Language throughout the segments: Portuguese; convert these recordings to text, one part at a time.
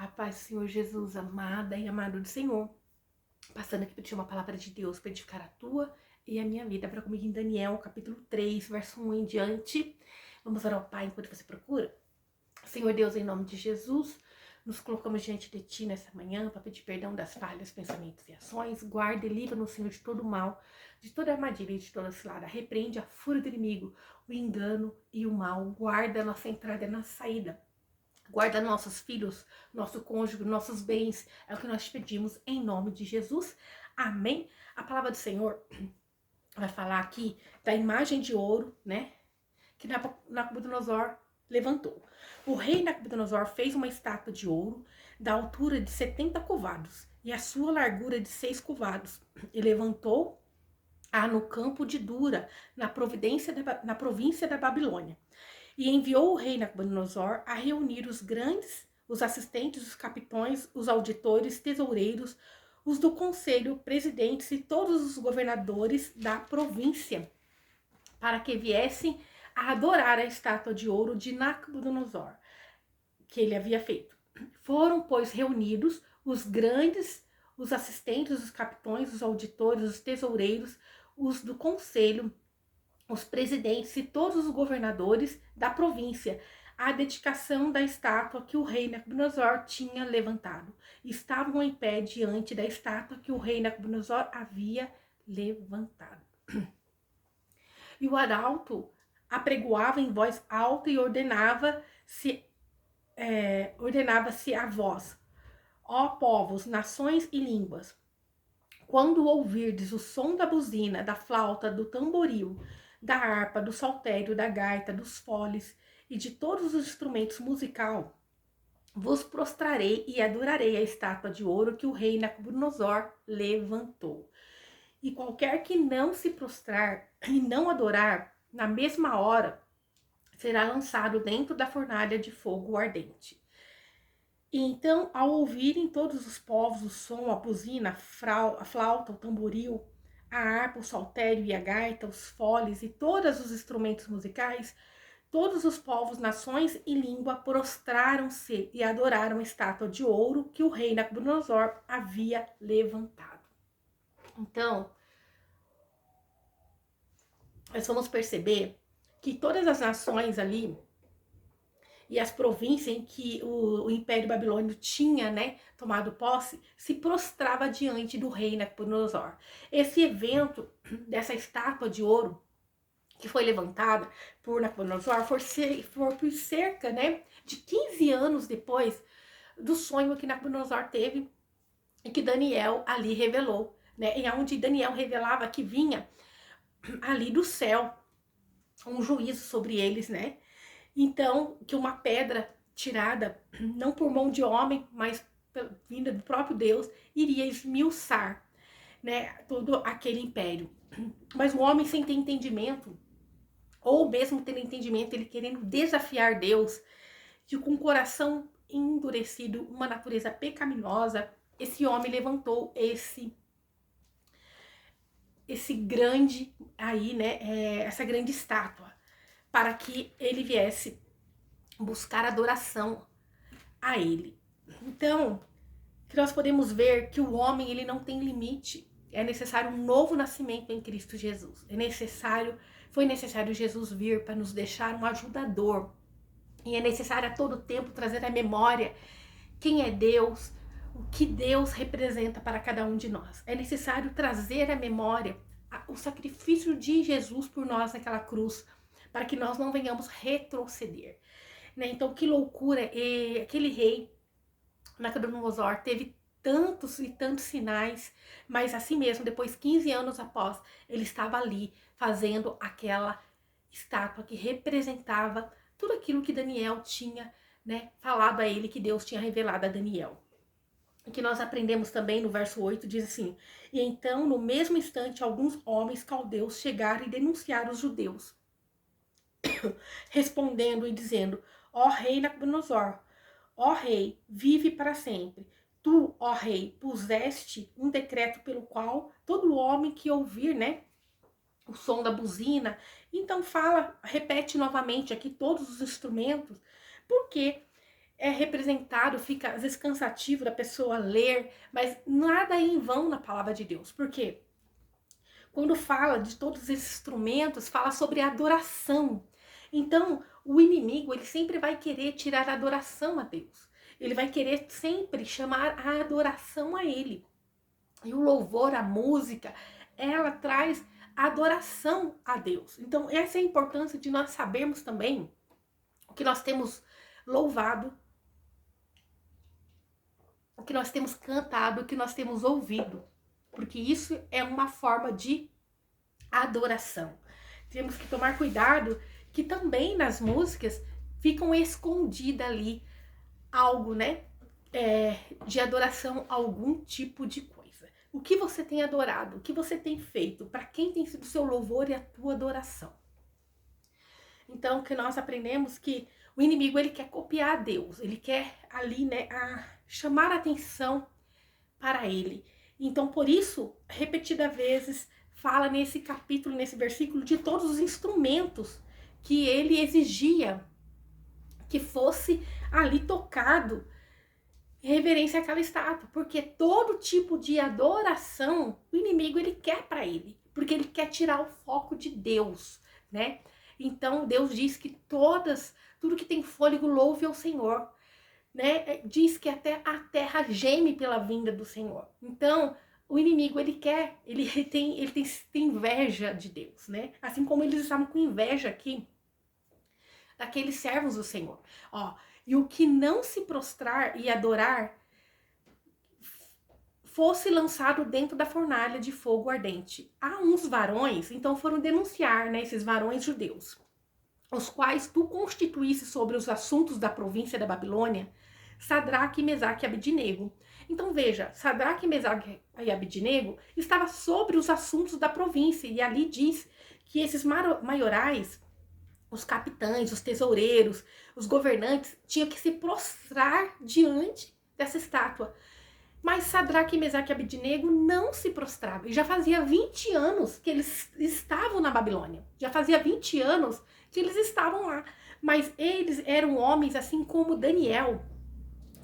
A paz do Senhor Jesus, amada e amado do Senhor. Passando aqui para te uma palavra de Deus para edificar a tua e a minha vida. Para comigo em Daniel, capítulo 3, verso 1 em diante. Vamos orar ao Pai enquanto você procura. Senhor Deus, em nome de Jesus, nos colocamos diante de Ti nessa manhã para pedir perdão das falhas, pensamentos e ações. Guarda e livra-nos, Senhor, de todo o mal, de toda armadilha e de toda cilada. Repreende a fúria do inimigo, o engano e o mal. Guarda a nossa entrada e a nossa saída. Guarda nossos filhos, nosso cônjuge, nossos bens. É o que nós te pedimos em nome de Jesus. Amém. A palavra do Senhor vai falar aqui da imagem de ouro, né? Que Nabucodonosor levantou. O rei Nabucodonosor fez uma estátua de ouro da altura de 70 covados e a sua largura de 6 covados. E levantou-a no campo de Dura, na província da Babilônia. E enviou o rei Nabucodonosor a reunir os grandes, os assistentes, os capitães, os auditores, tesoureiros, os do conselho, presidentes e todos os governadores da província, para que viessem a adorar a estátua de ouro de Nabucodonosor, que ele havia feito. Foram, pois, reunidos os grandes, os assistentes, os capitães, os auditores, os tesoureiros, os do conselho, os presidentes e todos os governadores da província, à dedicação da estátua que o rei Nabucodonosor tinha levantado. Estavam em pé diante da estátua que o rei Nabucodonosor havia levantado. E o arauto apregoava em voz alta e ordenava-se a voz: ó povos, nações e línguas, quando ouvirdes o som da buzina, da flauta, do tamboril, da harpa, do saltério, da gaita, dos foles e de todos os instrumentos musicais, vos prostrarei e adorarei a estátua de ouro que o rei Nabucodonosor levantou. E qualquer que não se prostrar e não adorar, na mesma hora, será lançado dentro da fornalha de fogo ardente. E então, ao ouvirem todos os povos o som, a buzina, a flauta, o tamboril, a harpa, o saltério e a gaita, os foles e todos os instrumentos musicais, todos os povos, nações e língua prostraram-se e adoraram a estátua de ouro que o rei Nabucodonosor havia levantado. Então, nós vamos perceber que todas as nações ali e as províncias em que o Império Babilônio tinha, né, tomado posse, se prostrava diante do rei Nabucodonosor. Esse evento dessa estátua de ouro que foi levantada por Nabucodonosor foi por cerca, né, de 15 anos depois do sonho que Nabucodonosor teve e que Daniel ali revelou, né, e onde Daniel revelava que vinha ali do céu um juízo sobre eles, né? Então, que uma pedra tirada, não por mão de homem, mas vinda do próprio Deus, iria esmiuçar, né, todo aquele império. Mas o homem sem ter entendimento, ou mesmo tendo entendimento, ele querendo desafiar Deus, e com o coração endurecido, uma natureza pecaminosa, esse homem levantou esse grande aí, né, essa grande estátua, para que ele viesse buscar adoração a ele. Então, que nós podemos ver que o homem, ele não tem limite. É necessário um novo nascimento em Cristo Jesus. Foi necessário Jesus vir para nos deixar um ajudador. E é necessário a todo tempo trazer à memória quem é Deus, o que Deus representa para cada um de nós. É necessário trazer à memória o sacrifício de Jesus por nós naquela cruz, para que nós não venhamos retroceder. Né? Então, que loucura! Aquele rei Nabucodonosor teve tantos e tantos sinais, mas assim mesmo, depois 15 anos após, ele estava ali fazendo aquela estátua que representava tudo aquilo que Daniel tinha, né, falado a ele, que Deus tinha revelado a Daniel. O que nós aprendemos também no verso 8 diz assim: e então, no mesmo instante, alguns homens caldeus chegaram e denunciaram os judeus, respondendo e dizendo: ó rei Nabucodonosor, ó rei, vive para sempre. Tu, ó rei, puseste um decreto pelo qual todo homem que ouvir, né, o som da buzina, então repete novamente aqui todos os instrumentos, porque é representado, fica às vezes cansativo da pessoa ler, mas nada é em vão na palavra de Deus. Por quê? Quando fala de todos esses instrumentos, fala sobre adoração. Então, o inimigo, ele sempre vai querer tirar a adoração a Deus. Ele vai querer sempre chamar a adoração a ele. E o louvor, a música, ela traz adoração a Deus. Então, essa é a importância de nós sabermos também o que nós temos louvado, o que nós temos cantado, o que nós temos ouvido. Porque isso é uma forma de adoração. Temos que tomar cuidado que também nas músicas ficam escondida ali algo, né? De adoração a algum tipo de coisa. O que você tem adorado? O que você tem feito? Para quem tem sido o seu louvor e a tua adoração? Então, que nós aprendemos que o inimigo, ele quer copiar Deus. Ele quer ali, né, chamar a atenção para ele. Então, por isso, repetidas vezes, fala nesse capítulo, nesse versículo, de todos os instrumentos que ele exigia que fosse ali tocado em reverência àquela estátua. Porque todo tipo de adoração, o inimigo, ele quer para ele. Porque ele quer tirar o foco de Deus, né? Então, Deus diz que tudo que tem fôlego, louve ao Senhor. Né? Diz que até a terra geme pela vinda do Senhor. Então, o inimigo, ele tem inveja de Deus, né? Assim como eles estavam com inveja aqui daqueles servos do Senhor. Ó, e o que não se prostrar e adorar fosse lançado dentro da fornalha de fogo ardente. Há uns varões, então foram denunciar, né, esses varões judeus, os quais tu constituísse sobre os assuntos da província da Babilônia, Sadraque, Mesaque e Abidnego. Então veja, Sadraque, Mesaque e Abidnego estava sobre os assuntos da província, e ali diz que esses maiorais, os capitães, os tesoureiros, os governantes, tinham que se prostrar diante dessa estátua. Mas Sadraque, Mesaque e Abidnego não se prostravam. E já fazia 20 anos que eles estavam na Babilônia. Já fazia 20 anos que eles estavam lá. Mas eles eram homens assim como Daniel,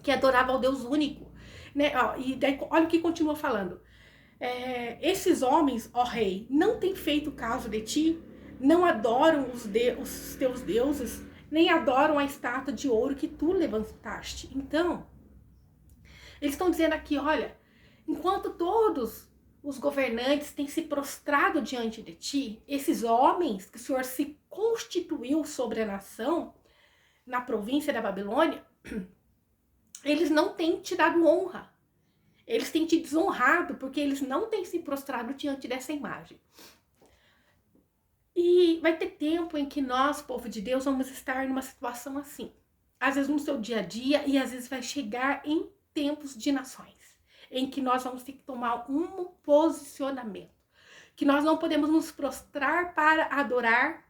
que adorava ao Deus único. Né? E daí, olha o que continua falando. Esses homens, ó rei, não têm feito caso de ti, não adoram os teus deuses, nem adoram a estátua de ouro que tu levantaste. Então, eles estão dizendo aqui, olha, enquanto todos os governantes têm se prostrado diante de ti, esses homens que o Senhor se constituiu sobre a nação, na província da Babilônia, eles não têm te dado honra. Eles têm te desonrado, porque eles não têm se prostrado diante dessa imagem. E vai ter tempo em que nós, povo de Deus, vamos estar numa situação assim. Às vezes no seu dia a dia, e às vezes vai chegar em tempos de nações, em que nós vamos ter que tomar um posicionamento, que nós não podemos nos prostrar para adorar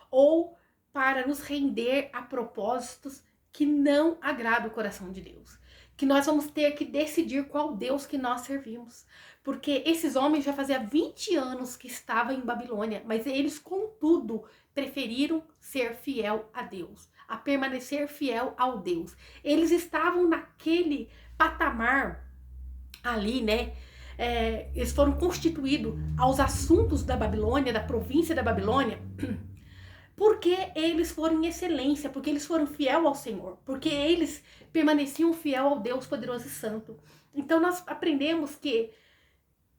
ou para nos render a propósitos que não agradam o coração de Deus, que nós vamos ter que decidir qual Deus que nós servimos, porque esses homens já fazia 20 anos que estavam em Babilônia, mas eles, contudo, preferiram ser fiel a Deus, a permanecer fiel ao Deus. Eles estavam naquele patamar ali, né? Eles foram constituídos aos assuntos da Babilônia, da província da Babilônia, porque eles foram em excelência, porque eles foram fiel ao Senhor, porque eles permaneciam fiel ao Deus poderoso e santo. Então nós aprendemos que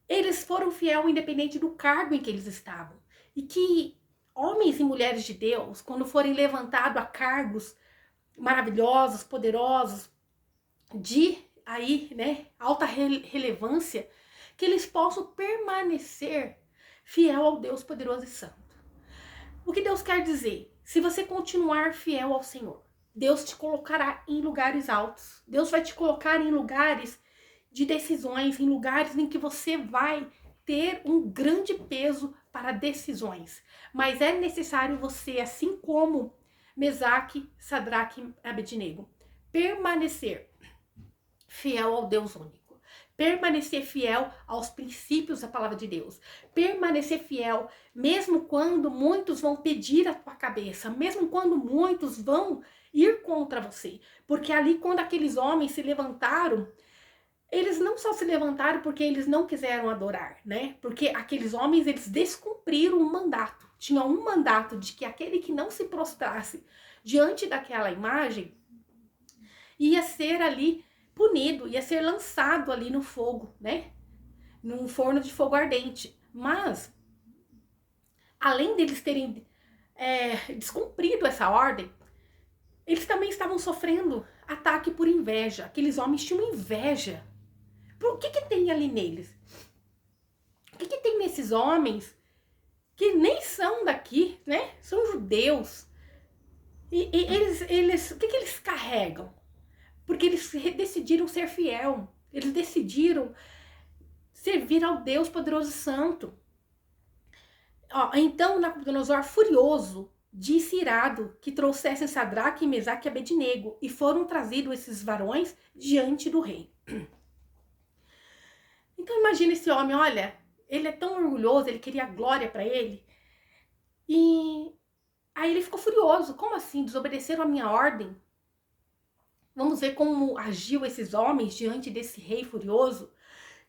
eles foram fiel independente do cargo em que eles estavam, e que homens e mulheres de Deus, quando forem levantados a cargos maravilhosos, poderosos, de aí, né, alta relevância, que eles possam permanecer fiel ao Deus poderoso e santo. O que Deus quer dizer? Se você continuar fiel ao Senhor, Deus te colocará em lugares altos. Deus vai te colocar em lugares de decisões, em lugares em que você vai ter um grande peso para decisões. Mas é necessário você, assim como Mesaque, Sadraque e Abednego, permanecer fiel ao Deus único. permanecer fiel aos princípios da palavra de Deus, permanecer fiel, mesmo quando muitos vão pedir a tua cabeça, mesmo quando muitos vão ir contra você, porque ali quando aqueles homens se levantaram, eles não só se levantaram porque eles não quiseram adorar, né? Porque aqueles homens, eles descumpriram um mandato. Tinha um mandato de que aquele que não se prostrasse diante daquela imagem ia ser ali punido, ia ser lançado ali no fogo, né? Num forno de fogo ardente. Mas, além deles terem descumprido essa ordem, eles também estavam sofrendo ataque por inveja. Aqueles homens tinham inveja. O que tem ali neles? O que tem nesses homens que nem são daqui, né? São judeus. E eles, o que eles carregam? Porque eles decidiram ser fiel. Eles decidiram servir ao Deus poderoso e santo. Então, Nabucodonosor, furioso, disse irado que trouxessem Sadraque, Mesaque e Abednego, e foram trazidos esses varões diante do rei. Então imagina esse homem, olha, ele é tão orgulhoso, ele queria glória para ele. E aí ele ficou furioso. Como assim? Desobedeceram a minha ordem? Vamos ver como agiu esses homens diante desse rei furioso.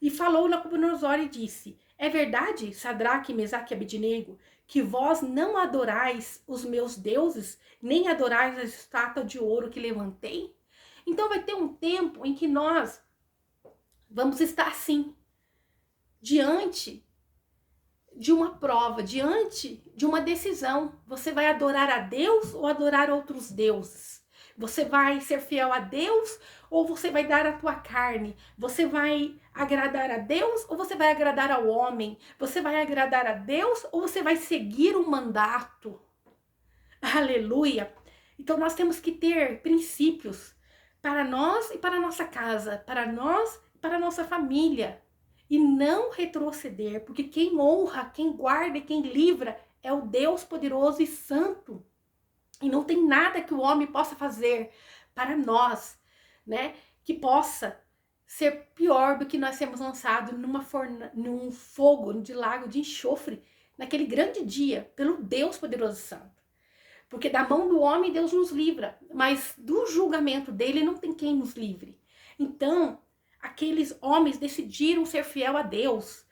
E falou Nabucodonosor e disse: é verdade, Sadraque, Mesaque e Abednego, que vós não adorais os meus deuses, nem adorais a estátua de ouro que levantei? Então vai ter um tempo em que nós vamos estar assim, diante de uma prova, diante de uma decisão. Você vai adorar a Deus ou adorar outros deuses? Você vai ser fiel a Deus ou você vai dar a tua carne? Você vai agradar a Deus ou você vai agradar ao homem? Você vai agradar a Deus ou você vai seguir um mandato? Aleluia! Então nós temos que ter princípios para nós e para a nossa casa, para nós e para a nossa família. E não retroceder, porque quem honra, quem guarda e quem livra é o Deus poderoso e santo. E não tem nada que o homem possa fazer para nós, né, que possa ser pior do que nós sermos lançados num fogo de lago de enxofre, naquele grande dia, pelo Deus poderoso e santo. Porque da mão do homem Deus nos livra, mas do julgamento dele não tem quem nos livre. Então, aqueles homens decidiram ser fiel a Deus.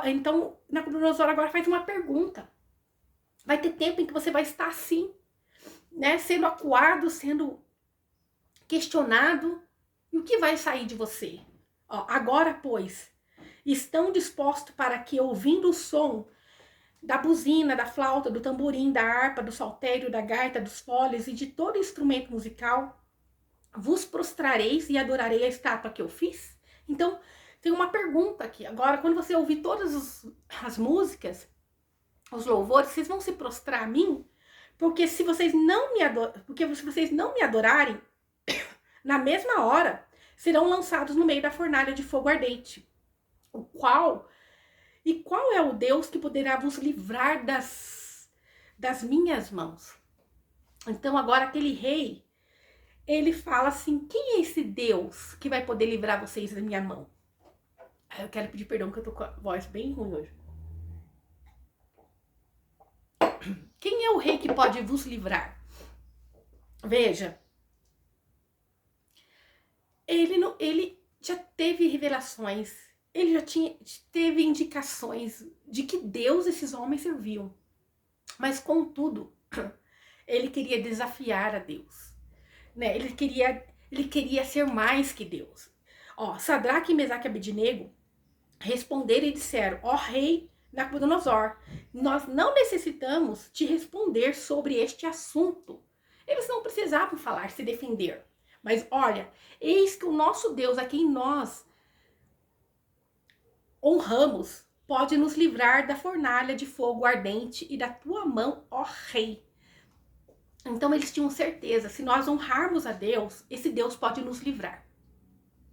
Então, Nabucodonosor agora faz uma pergunta. Vai ter tempo em que você vai estar assim, né? Sendo acuado, sendo questionado. E o que vai sair de você? Agora, pois, estão dispostos para que, ouvindo o som da buzina, da flauta, do tamborim, da harpa, do saltério, da gaita, dos foles e de todo instrumento musical, vos prostrareis e adorarei a estátua que eu fiz? Então, tem uma pergunta aqui. Agora, quando você ouvir todas as músicas, os louvores, vocês vão se prostrar a mim? Porque se vocês não me adorarem, na mesma hora, serão lançados no meio da fornalha de fogo ardente. Qual é o Deus que poderá vos livrar das minhas mãos? Então agora aquele rei, ele fala assim: quem é esse Deus que vai poder livrar vocês da minha mão? Eu quero pedir perdão que eu tô com a voz bem ruim hoje. Quem é o rei que pode vos livrar? Veja, ele já teve revelações, ele já teve indicações de que Deus esses homens serviam. Mas contudo, ele queria desafiar a Deus, né? Ele queria ser mais que Deus. Sadraque, Mesaque e Abednego responderam e disseram: ó rei Nabucodonosor, nós não necessitamos te responder sobre este assunto. Eles não precisavam falar, se defender. Mas olha, eis que o nosso Deus, a quem nós honramos, pode nos livrar da fornalha de fogo ardente e da tua mão, ó rei. Então eles tinham certeza, se nós honrarmos a Deus, esse Deus pode nos livrar.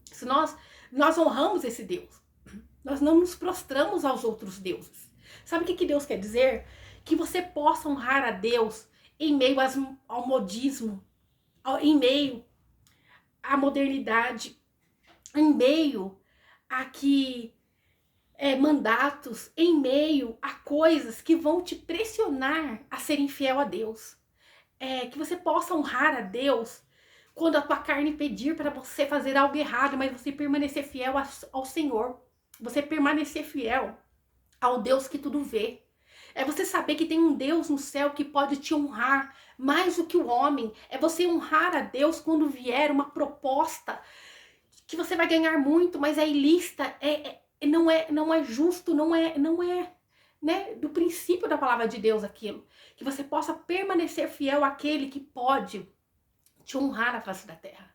Se nós honramos esse Deus, nós não nos prostramos aos outros deuses. Sabe o que Deus quer dizer? Que você possa honrar a Deus em meio ao modismo, em meio à modernidade, em meio a que mandatos, em meio a coisas que vão te pressionar a ser infiel a Deus. Que você possa honrar a Deus quando a tua carne pedir para você fazer algo errado, mas você permanecer fiel ao Senhor. Você permanecer fiel ao Deus que tudo vê. É você saber que tem um Deus no céu que pode te honrar mais do que o homem. É você honrar a Deus quando vier uma proposta que você vai ganhar muito, mas é ilícita, não é justo, não é, né, do princípio da palavra de Deus aquilo. Que você possa permanecer fiel àquele que pode te honrar na face da terra.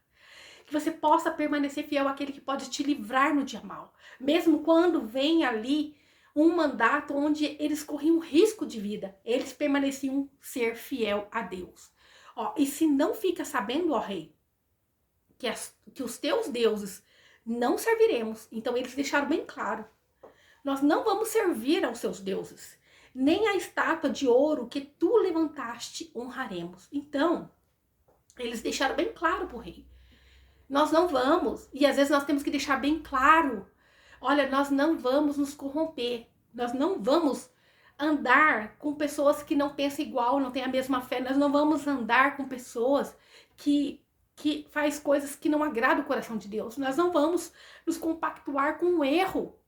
Que você possa permanecer fiel àquele que pode te livrar no dia mal. Mesmo quando vem ali um mandato onde eles corriam risco de vida, eles permaneciam ser fiel a Deus. E se não fica sabendo, ó rei, que os teus deuses não serviremos, então eles deixaram bem claro, nós não vamos servir aos seus deuses, nem a estátua de ouro que tu levantaste honraremos. Então, eles deixaram bem claro pro rei, nós não vamos, e às vezes nós temos que deixar bem claro, olha, nós não vamos nos corromper, nós não vamos andar com pessoas que não pensam igual, não têm a mesma fé, nós não vamos andar com pessoas que faz coisas que não agradam o coração de Deus, nós não vamos nos compactuar com o erro.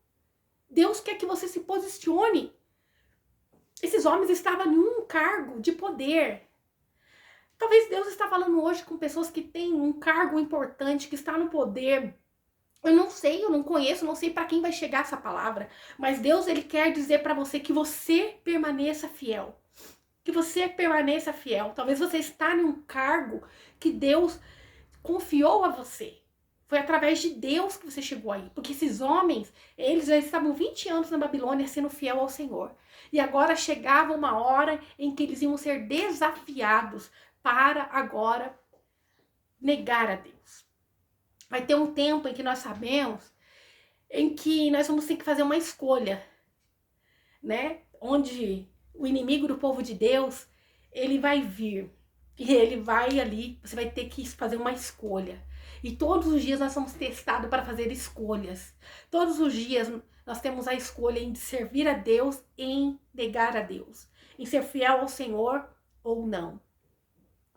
Deus quer que você se posicione. Esses homens estavam em um cargo de poder. Talvez Deus está falando hoje com pessoas que têm um cargo importante, que está no poder. Eu não sei, eu não conheço, não sei para quem vai chegar essa palavra, mas Deus, ele quer dizer para você que você permaneça fiel. Que você permaneça fiel. Talvez você está em um cargo que Deus confiou a você. Foi através de Deus que você chegou aí. Porque esses homens, eles já estavam 20 anos na Babilônia sendo fiel ao Senhor. E agora chegava uma hora em que eles iam ser desafiados para agora negar a Deus. Vai ter um tempo em que nós sabemos em que nós vamos ter que fazer uma escolha, né? Onde o inimigo do povo de Deus, ele vai vir. E ele vai ali, você vai ter que fazer uma escolha. E todos os dias nós somos testados para fazer escolhas. Todos os dias nós temos a escolha em servir a Deus, em negar a Deus. Em ser fiel ao Senhor ou não.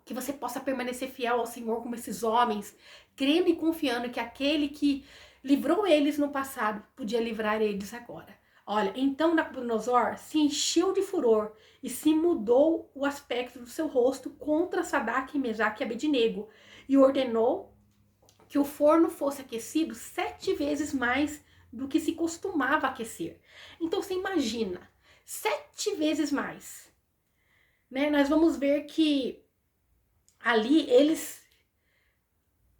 Que você possa permanecer fiel ao Senhor como esses homens, crendo e confiando que aquele que livrou eles no passado, podia livrar eles agora. Olha, então Nabucodonosor se encheu de furor e se mudou o aspecto do seu rosto contra Sadraque, Mesaque e Abednego e ordenou que o forno fosse aquecido 7 vezes mais do que se costumava aquecer. Então você imagina, 7 vezes mais. Né? Nós vamos ver que ali eles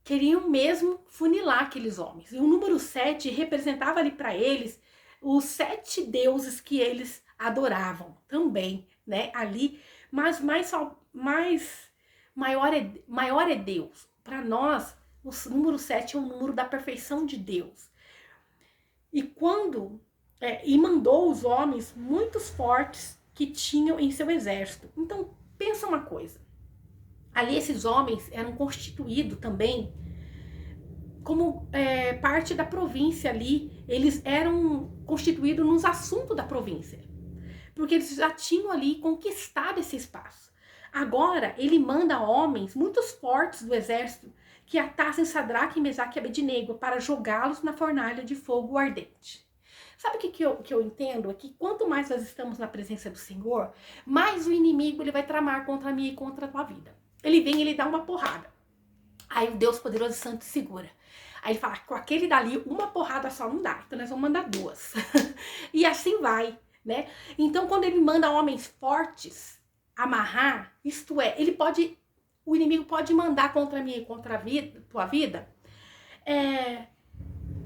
queriam mesmo funilar aqueles homens. E o número 7 representava ali para eles os 7 deuses que eles adoravam também, né? Ali, mas maior é Deus. Para nós, o número 7 é o número da perfeição de Deus. E e mandou os homens muitos fortes que tinham em seu exército. Então, pensa uma coisa. Ali esses homens eram constituídos também como parte da província ali. Eles eram constituídos nos assuntos da província. Porque eles já tinham ali conquistado esse espaço. Agora, ele manda homens, muitos fortes do exército, que atassem Sadraque, Mesaque e Abednego para jogá-los na fornalha de fogo ardente. Sabe o que eu entendo? É que quanto mais nós estamos na presença do Senhor, mais o inimigo ele vai tramar contra mim e contra a tua vida. Ele vem e ele dá uma porrada. Aí o Deus poderoso e santo segura. Aí ele fala, com aquele dali, uma porrada só não dá. Então nós vamos mandar 2. E assim vai, né? Então quando ele manda homens fortes amarrar, isto é, o inimigo pode mandar contra mim e contra a tua vida,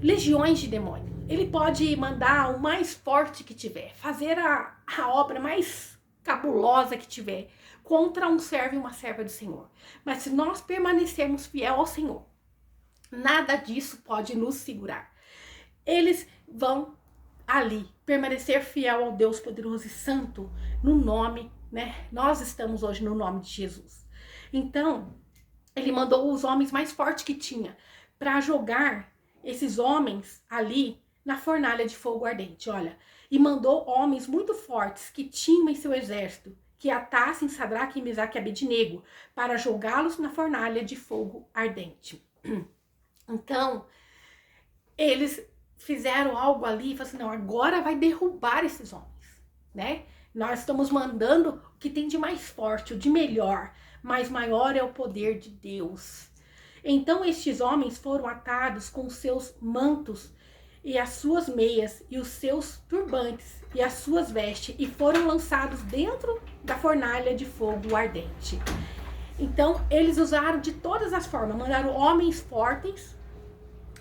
legiões de demônio. Ele pode mandar o mais forte que tiver, fazer a obra mais cabulosa que tiver, contra um servo e uma serva do Senhor. Mas se nós permanecermos fiel ao Senhor, nada disso pode nos segurar. Eles vão ali permanecer fiel ao Deus poderoso e santo no nome, né? Nós estamos hoje no nome de Jesus. Então, ele mandou os homens mais fortes que tinha para jogar esses homens ali na fornalha de fogo ardente, olha, e mandou homens muito fortes que tinham em seu exército que atassem Sadraque, Mesaque e Abednego para jogá-los na fornalha de fogo ardente. Então, eles fizeram algo ali e falaram assim, não, agora vai derrubar esses homens, né? Nós estamos mandando o que tem de mais forte, o de melhor, mas maior é o poder de Deus. Então estes homens foram atados com os seus mantos e as suas meias e os seus turbantes e as suas vestes e foram lançados dentro da fornalha de fogo ardente. Então eles usaram de todas as formas, mandaram homens fortes,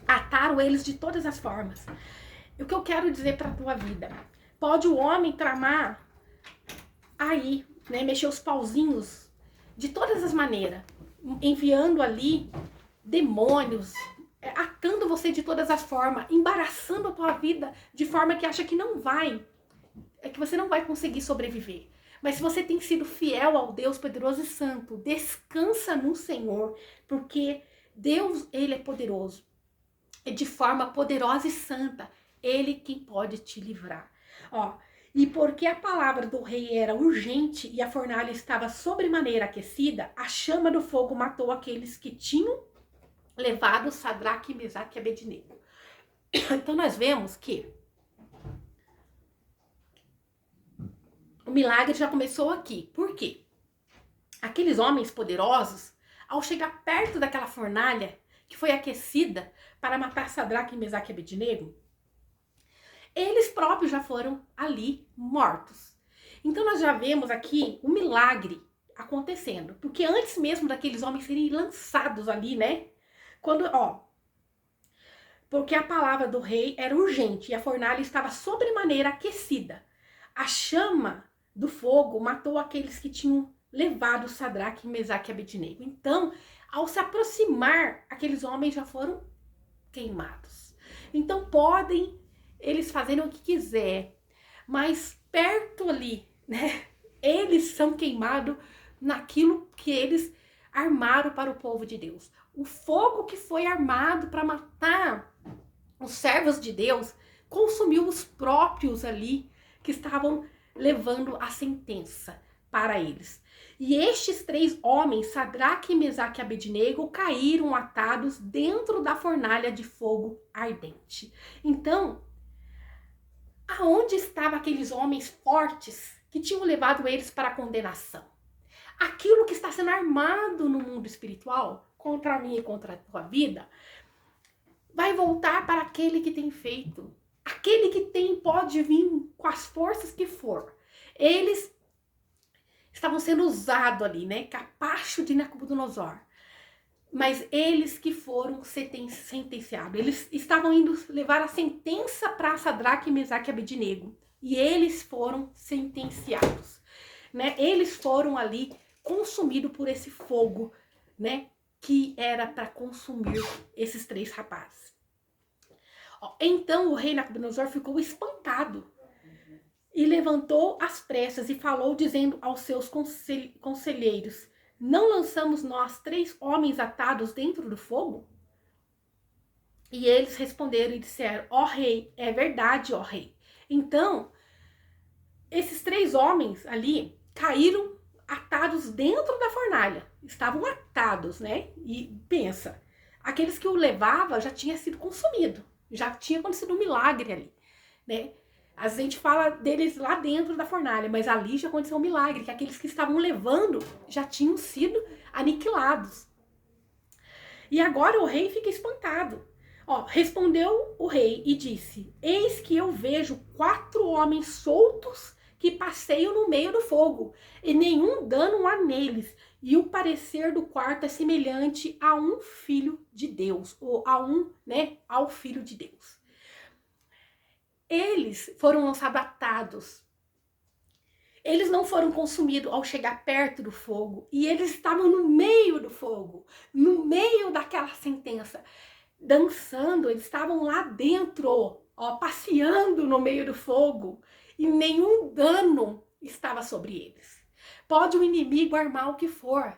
ataram eles de todas as formas. O que eu quero dizer para a tua vida? Pode o homem tramar aí, né, mexer os pauzinhos de todas as maneiras, enviando ali demônios, atando você de todas as formas, embaraçando a tua vida de forma que acha que não vai, que você não vai conseguir sobreviver. Mas se você tem sido fiel ao Deus poderoso e santo, descansa no Senhor, porque Deus, Ele é poderoso. É de forma poderosa e santa. Ele quem pode te livrar. Ó, e porque a palavra do rei era urgente e a fornalha estava sobremaneira aquecida, a chama do fogo matou aqueles que tinham levado Sadraque, Mesaque e Abednego. Então nós vemos que o milagre já começou aqui. Por quê? Aqueles homens poderosos, ao chegar perto daquela fornalha que foi aquecida para matar Sadraque, Mesaque e Abednego, eles próprios já foram ali mortos. Então nós já vemos aqui um milagre acontecendo, porque antes mesmo daqueles homens serem lançados ali, né? Quando, ó, porque a palavra do rei era urgente e a fornalha estava sobremaneira aquecida. A chama do fogo matou aqueles que tinham levado Sadraque, Mesaque e Abednego. Então, ao se aproximar, aqueles homens já foram queimados. Então podem eles fazerem o que quiser, mas perto ali, né? Eles são queimados naquilo que eles armaram para o povo de Deus. O fogo que foi armado para matar os servos de Deus consumiu os próprios ali que estavam levando a sentença para eles. E estes 3 homens, Sadraque, Mesaque e Abednego, caíram atados dentro da fornalha de fogo ardente. Então, aonde estavam aqueles homens fortes que tinham levado eles para a condenação? Aquilo que está sendo armado no mundo espiritual contra mim e contra a tua vida vai voltar para aquele que tem feito. Aquele que tem pode vir com as forças que for. Eles estavam sendo usados ali, né? Capacho de Nabucodonosor. Mas eles que foram sentenciados, eles estavam indo levar a sentença para Sadraque, Mesaque e Abednego. E eles foram sentenciados, né? Eles foram ali consumidos por esse fogo, né? Que era para consumir esses 3 rapazes. Então o rei Nabucodonosor ficou espantado e levantou as pressas e falou, dizendo aos seus conselheiros: não lançamos nós 3 homens atados dentro do fogo? E eles responderam e disseram: ó rei, é verdade, ó rei. Então, esses 3 homens ali caíram atados dentro da fornalha. Estavam atados, né? E pensa, aqueles que o levavam já tinha sido consumido. Já tinha acontecido um milagre ali, né? A gente fala deles lá dentro da fornalha, mas ali já aconteceu um milagre, que aqueles que estavam levando já tinham sido aniquilados. E agora o rei fica espantado. Ó, respondeu o rei e disse: eis que eu vejo 4 homens soltos que passeiam no meio do fogo, e nenhum dano há neles, e o parecer do quarto é semelhante a um filho de Deus, ou a ao filho de Deus. Eles foram lançados atados. Eles não foram consumidos ao chegar perto do fogo. E eles estavam no meio do fogo, no meio daquela sentença, dançando. Eles estavam lá dentro, ó, passeando no meio do fogo. E nenhum dano estava sobre eles. Pode o inimigo armar o que for.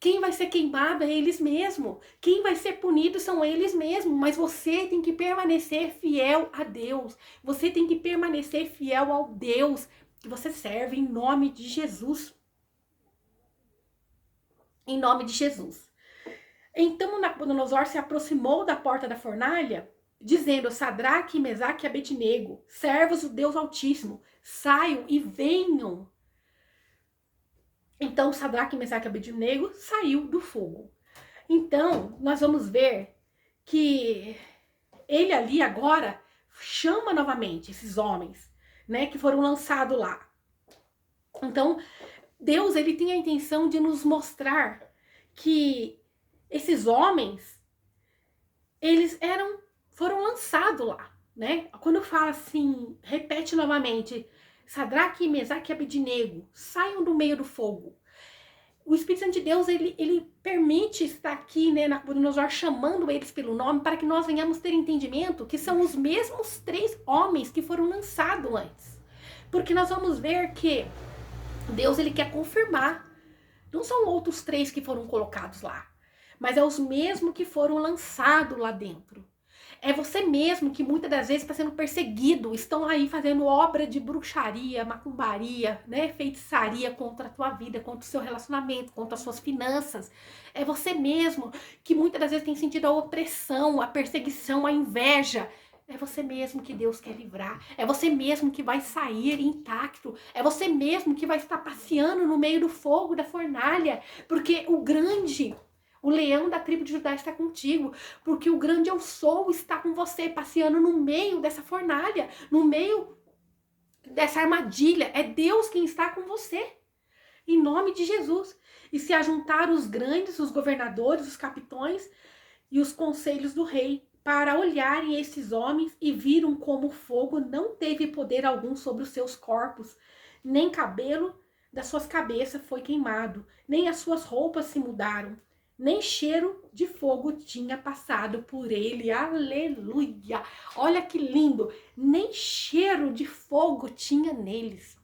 Quem vai ser queimado é eles mesmos. Quem vai ser punido são eles mesmos. Mas você tem que permanecer fiel a Deus. Você tem que permanecer fiel ao Deus que você serve em nome de Jesus. Em nome de Jesus. Então Nabucodonosor se aproximou da porta da fornalha, dizendo: Sadraque, Mesaque e Abednego, servos do Deus Altíssimo, saiam e venham. Então Sadraque, Mesaque e Abednego saiu do fogo. Então nós vamos ver que ele ali agora chama novamente esses homens, né, que foram lançados lá. Então Deus, ele tem a intenção de nos mostrar que esses homens, eles foram lançados lá, né? Quando fala assim, repete novamente, Sadraque, Mesaque e Abednego, saiam do meio do fogo. O Espírito Santo de Deus, ele permite estar aqui, né, Nabucodonosor, chamando eles pelo nome, para que nós venhamos ter entendimento que são os mesmos 3 homens que foram lançados antes. Porque nós vamos ver que Deus, ele quer confirmar. Não são outros 3 que foram colocados lá, mas é os mesmos que foram lançados lá dentro. É você mesmo que muitas das vezes está sendo perseguido, estão aí fazendo obra de bruxaria, macumbaria, né, feitiçaria contra a tua vida, contra o seu relacionamento, contra as suas finanças. É você mesmo que muitas das vezes tem sentido a opressão, a perseguição, a inveja. É você mesmo que Deus quer livrar. É você mesmo que vai sair intacto. É você mesmo que vai estar passeando no meio do fogo, da fornalha. Porque o leão da tribo de Judá está contigo. Porque o grande eu sou está com você, passeando no meio dessa fornalha, no meio dessa armadilha. É Deus quem está com você. Em nome de Jesus. E se ajuntaram os grandes, os governadores, os capitões e os conselhos do rei, para olharem esses homens, e viram como o fogo não teve poder algum sobre os seus corpos, nem cabelo das suas cabeças foi queimado, nem as suas roupas se mudaram, nem cheiro de fogo tinha passado por ele. Aleluia! Olha que lindo! Nem cheiro de fogo tinha neles.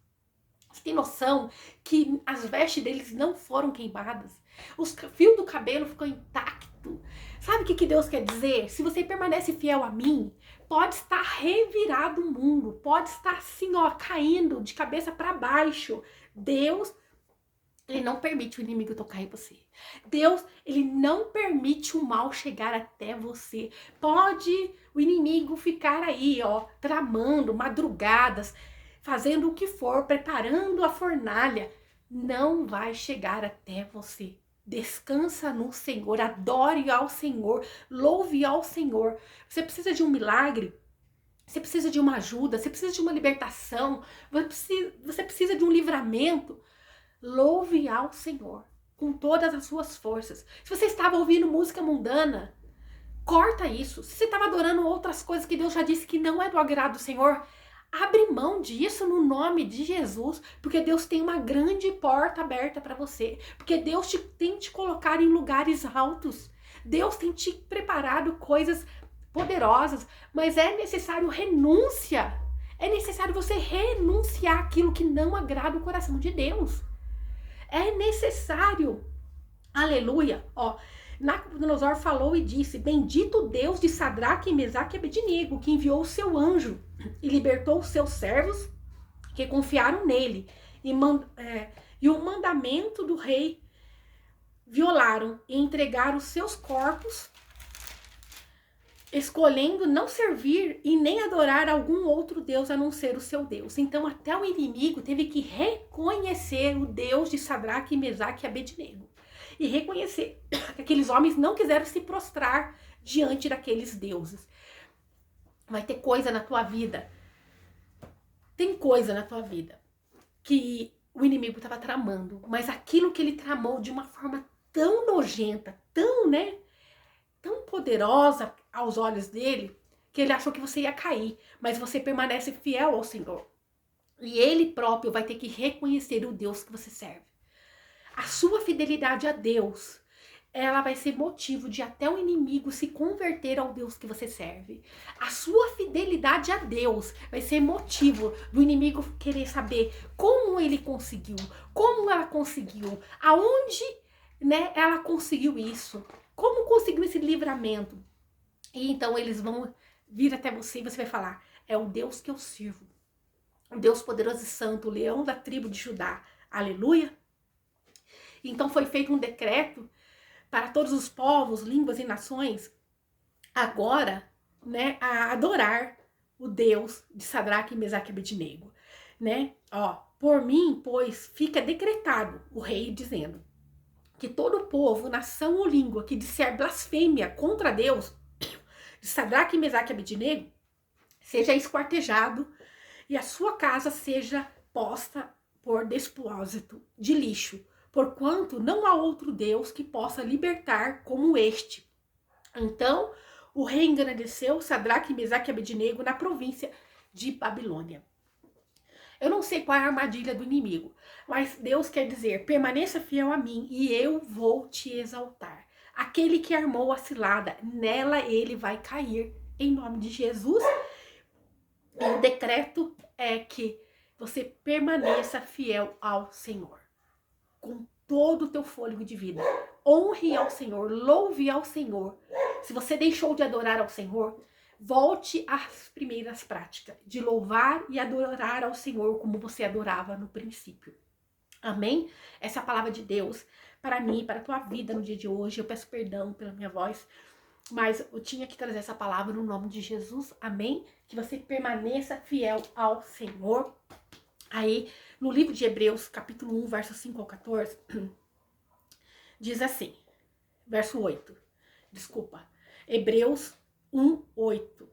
Você tem noção que as vestes deles não foram queimadas? Os fios do cabelo ficou intacto. Sabe o que Deus quer dizer? Se você permanece fiel a mim, pode estar revirado o mundo, pode estar assim, ó, caindo de cabeça para baixo. Deus, ele não permite o inimigo tocar em você. Deus, ele não permite o mal chegar até você. Pode o inimigo ficar aí, ó, tramando madrugadas, fazendo o que for, preparando a fornalha, não vai chegar até você. Descansa no Senhor, adore ao Senhor, louve ao Senhor. Você precisa de um milagre, você precisa de uma ajuda, você precisa de uma libertação, você precisa de um livramento. Louve ao Senhor com todas as suas forças. Se você estava ouvindo música mundana, corta isso. Se você estava adorando outras coisas que Deus já disse que não é do agrado do Senhor, abre mão disso no nome de Jesus, porque Deus tem uma grande porta aberta para você, porque Deus tem te colocado em lugares altos, Deus tem te preparado coisas poderosas, mas é necessário renúncia, é necessário você renunciar aquilo que não agrada o coração de Deus, é necessário, aleluia, ó. Nabucodonosor falou e disse: bendito Deus de Sadraque, Mesaque e Abednego, que enviou o seu anjo e libertou os seus servos que confiaram nele, e o mandamento do rei violaram e entregaram os seus corpos, escolhendo não servir e nem adorar algum outro Deus a não ser o seu Deus. Então até o inimigo teve que reconhecer o Deus de Sadraque, Mesaque e Abednego. E reconhecer que aqueles homens não quiseram se prostrar diante daqueles deuses. Vai ter coisa na tua vida. Tem coisa na tua vida que o inimigo estava tramando. Mas aquilo que ele tramou de uma forma tão nojenta, tão poderosa aos olhos dele, que ele achou que você ia cair. Mas você permanece fiel ao Senhor. E ele próprio vai ter que reconhecer o Deus que você serve. A sua fidelidade a Deus, ela vai ser motivo de até o inimigo se converter ao Deus que você serve. A sua fidelidade a Deus vai ser motivo do inimigo querer saber como ele conseguiu, como ela conseguiu, aonde né? Ela conseguiu isso. Como conseguiu esse livramento? E então eles vão vir até você e você vai falar: é o Deus que eu sirvo, o Deus poderoso e santo, o leão da tribo de Judá. Aleluia! Então foi feito um decreto para todos os povos, línguas e nações agora, né, a adorar o Deus de Sadraque, Mesaque e Abednego, né? Ó, por mim, pois, fica decretado, o rei dizendo, que todo povo, nação ou língua que disser blasfêmia contra Deus, de Sadraque, Mesaque e Abednego, seja esquartejado e a sua casa seja posta por depósito de lixo, porquanto não há outro Deus que possa libertar como este. Então, o rei engrandeceu Sadraque, Mesaque e Abednego na província de Babilônia. Eu não sei qual é a armadilha do inimigo, mas Deus quer dizer: permaneça fiel a mim e eu vou te exaltar. Aquele que armou a cilada, nela ele vai cair, em nome de Jesus. E o decreto é que você permaneça fiel ao Senhor, com todo o teu fôlego de vida. Honre ao Senhor, louve ao Senhor. Se você deixou de adorar ao Senhor, volte às primeiras práticas de louvar e adorar ao Senhor como você adorava no princípio. Amém? Essa é a palavra de Deus para mim, para a tua vida no dia de hoje. Eu peço perdão pela minha voz, mas eu tinha que trazer essa palavra no nome de Jesus. Amém? Que você permaneça fiel ao Senhor. Aí, no livro de Hebreus, capítulo 1, versos 5 ao 14, diz assim, verso 8, desculpa, Hebreus 1, 8.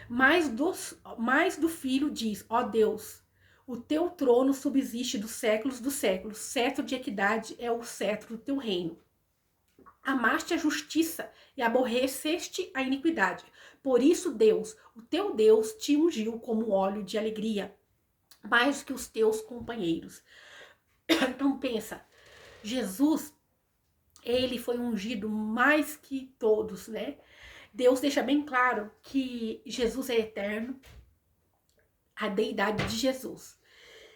Mas do Filho diz: ó Deus, o teu trono subsiste dos séculos, cetro de equidade é o cetro do teu reino. Amaste a justiça e aborreceste a iniquidade. Por isso Deus, o teu Deus, te ungiu como óleo de alegria, mais que os teus companheiros. Então pensa, Jesus, ele foi ungido mais que todos, né? Deus deixa bem claro que Jesus é eterno, a deidade de Jesus.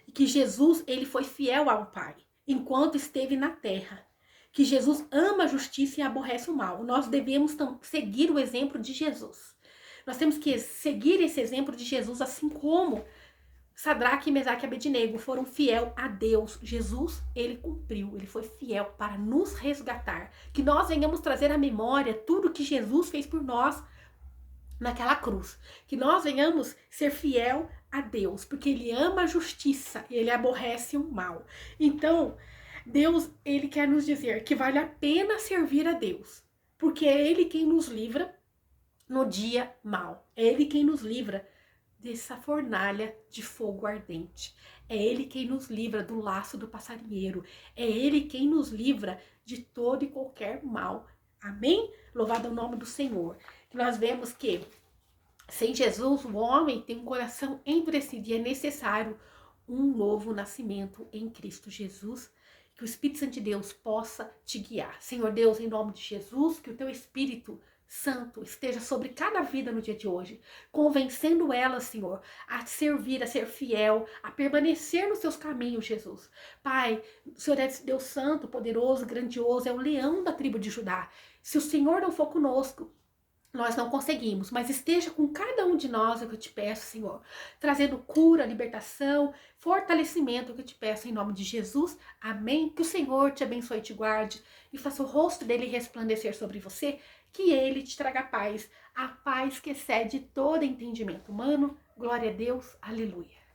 E que Jesus, ele foi fiel ao Pai, enquanto esteve na terra. Que Jesus ama a justiça e aborrece o mal. Nós devemos seguir o exemplo de Jesus. Nós temos que seguir esse exemplo de Jesus, assim como Sadraque, Mesaque e Abednego foram fiel a Deus. Jesus, ele cumpriu, ele foi fiel para nos resgatar. Que nós venhamos trazer à memória tudo que Jesus fez por nós naquela cruz. Que nós venhamos ser fiel a Deus, porque ele ama a justiça e ele aborrece o mal. Então, Deus, ele quer nos dizer que vale a pena servir a Deus, porque é ele quem nos livra no dia mau. É ele quem nos livra dessa fornalha de fogo ardente. É ele quem nos livra do laço do passarinheiro. É ele quem nos livra de todo e qualquer mal. Amém? Louvado é o nome do Senhor. Nós vemos que sem Jesus o homem tem um coração endurecido e é necessário um novo nascimento em Cristo Jesus. Que o Espírito Santo de Deus possa te guiar. Senhor Deus, em nome de Jesus, que o teu Espírito Santo esteja sobre cada vida no dia de hoje, convencendo ela, Senhor, a servir, a ser fiel, a permanecer nos seus caminhos, Jesus. Pai, o Senhor é Deus santo, poderoso, grandioso, é o leão da tribo de Judá. Se o Senhor não for conosco, nós não conseguimos, mas esteja com cada um de nós, é o que eu te peço, Senhor, trazendo cura, libertação, fortalecimento, é o que eu te peço em nome de Jesus, amém? Que o Senhor te abençoe e te guarde e faça o rosto dele resplandecer sobre você, que ele te traga paz, a paz que excede todo entendimento humano. Glória a Deus, aleluia.